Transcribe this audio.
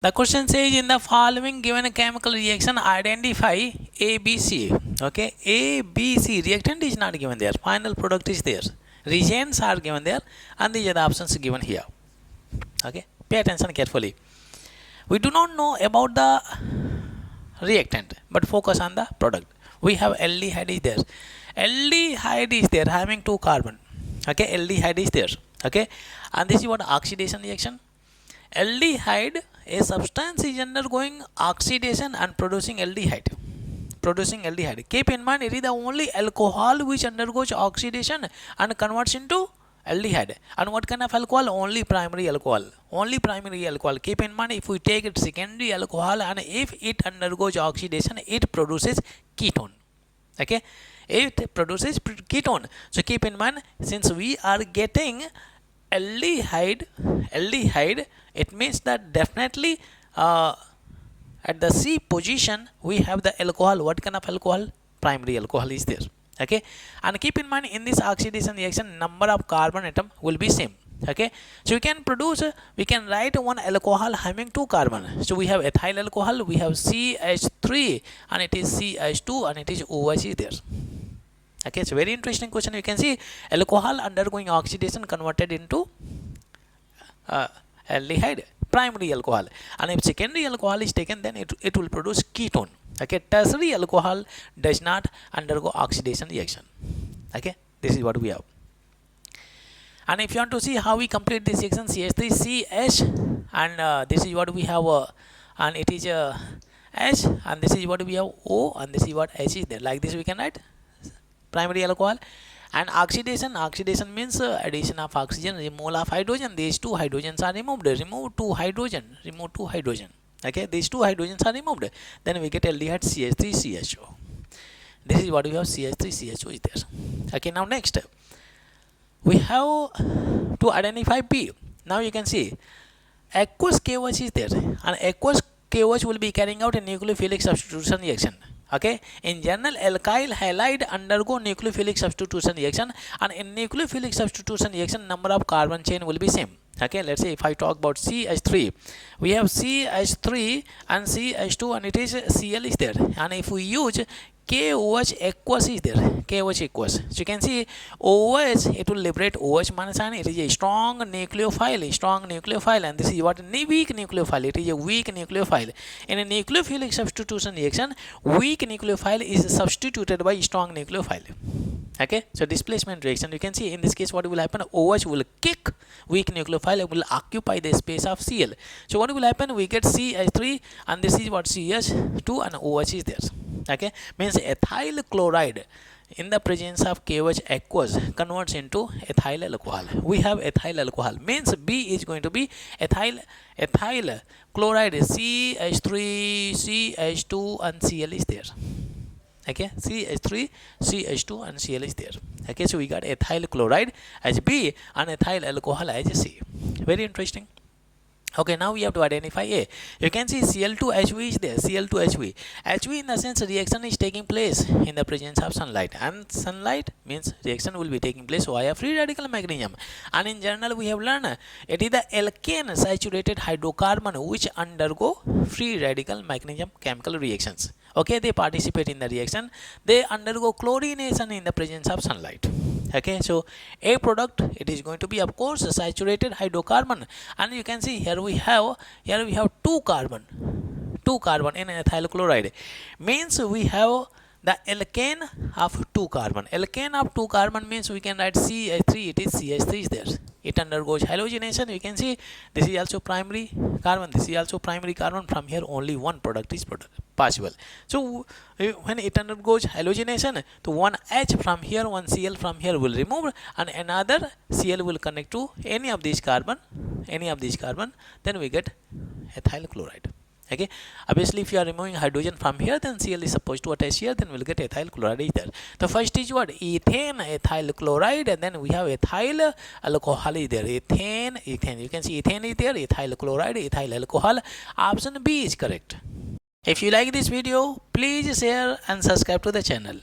The question says in the following given chemical reaction identify A, B, C. Okay, A, B, C reactant is not given there. Final product is there. Reagents are given there, and these are the options given here. Okay, pay attention carefully. We do not know about the reactant, but focus on the product. We have aldehyde is there. Aldehyde is there having 2 carbon. Okay, aldehyde is there. Okay, and this is what oxidation reaction. Aldehyde, a substance is undergoing oxidation and producing aldehyde. Keep in mind, it is the only alcohol which undergoes oxidation and converts into aldehyde. And what kind of alcohol? Only primary alcohol. Keep in mind, if we take it secondary alcohol and if it undergoes oxidation, it produces ketone. Okay, it produces ketone. So keep in mind, since we are getting aldehyde, it means that definitely at the C position we have the alcohol. What kind of alcohol? Primary alcohol is there. Okay, and keep in mind, in this oxidation reaction, number of carbon atom will be same. Okay, so we can write one alcohol having 2 carbon. So we have ethyl alcohol, we have CH3 and it is CH2 and it is OH is there. Okay, it's a very interesting question. You can see alcohol undergoing oxidation converted into aldehyde, primary alcohol, and if secondary alcohol is taken, then it will produce ketone. Okay, tertiary alcohol does not undergo oxidation reaction. Okay, this is what we have. And if you want to see how we complete this reaction, CH3CH, and this is what we have, and it is H, and this is what we have O, and this is what H is there. Like this we can write primary alcohol. And oxidation means addition of oxygen, removal of hydrogen. These 2 hydrogens are removed. Remove 2 hydrogen. Okay, these 2 hydrogens are removed. Then we get aldehyde CH3CHO. This is what we have, CH3CHO is there. Okay, now next we have to identify P. Now you can see aqueous KOH is there, and aqueous KOH will be carrying out a nucleophilic substitution reaction. Okay, in general, alkyl halide undergo nucleophilic substitution reaction, and in nucleophilic substitution reaction, number of carbon chain will be same. Okay, let's say if I talk about CH3, we have CH3 and CH2, and it is Cl is there, and if we use KOH aqueous is there, KOH aqueous. So you can see OH, it will liberate OH minus, and it is a strong nucleophile, and this is what weak nucleophile. It is a weak nucleophile. In a nucleophilic substitution reaction, weak nucleophile is substituted by strong nucleophile. Okay, so displacement reaction, you can see in this case what will happen, OH will kick weak nucleophile and will occupy the space of Cl. So what will happen, we get CH3, and this is what CH2, and OH is there. Okay, means ethyl chloride in the presence of KOH aqueous converts into ethyl alcohol. We have ethyl alcohol, means B is going to be ethyl chloride, CH3, CH2 and Cl is there. Okay, CH3, CH2 and Cl is there. Okay, so we got ethyl chloride as B and ethyl alcohol as C. Very interesting. Okay, now we have to identify A. You can see Cl2HV is there, Cl2HV. HV in the sense reaction is taking place in the presence of sunlight, and sunlight means reaction will be taking place via free radical mechanism. And in general we have learned it is the alkane saturated hydrocarbon which undergo free radical mechanism chemical reactions. Okay, they participate in the reaction, they undergo chlorination in the presence of sunlight. Okay, so a product, it is going to be of course a saturated hydrocarbon, and you can see here we have 2 carbon in ethyl chloride, means we have the alkane of 2 carbon. Alkane of 2 carbon means we can write CH3, it is CH3 is there. It undergoes halogenation. You can see this is also primary carbon, this is also primary carbon. From here only one product is possible. So when it undergoes halogenation, so one H from here, one Cl from here will remove, and another Cl will connect to any of these carbon, then we get ethyl chloride. Okay, obviously if you are removing hydrogen from here, then Cl is supposed to attach here, then we'll get ethyl chloride is there. The first is what? Ethane, ethyl chloride, and then we have ethyl alcohol is there. Ethane. You can see ethane is there, ethyl chloride, ethyl alcohol. Option B is correct. If you like this video, please share and subscribe to the channel.